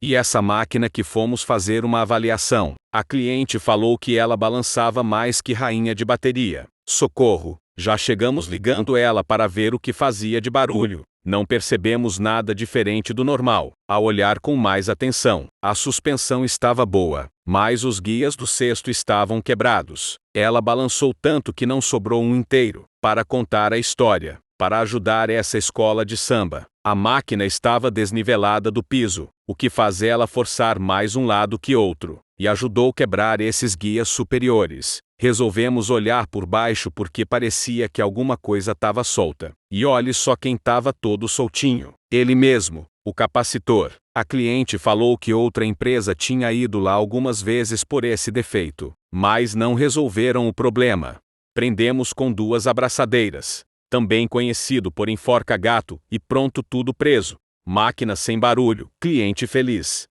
E essa máquina que fomos fazer uma avaliação. A cliente falou que ela balançava mais que rainha de bateria. Socorro! Já chegamos ligando ela para ver o que fazia de barulho. Não percebemos nada diferente do normal. Ao olhar com mais atenção, a suspensão estava boa, mas os guias do cesto estavam quebrados. Ela balançou tanto que não sobrou um inteiro para contar a história. Para ajudar essa escola de samba, a máquina estava desnivelada do piso, o que faz ela forçar mais um lado que outro, e ajudou a quebrar esses guias superiores. Resolvemos olhar por baixo porque parecia que alguma coisa estava solta. E olhe só quem estava todo soltinho. Ele mesmo, o capacitor. A cliente falou que outra empresa tinha ido lá algumas vezes por esse defeito, mas não resolveram o problema. Prendemos com 2 abraçadeiras, também conhecido por enforca-gato, e pronto, tudo preso. Máquina sem barulho, cliente feliz.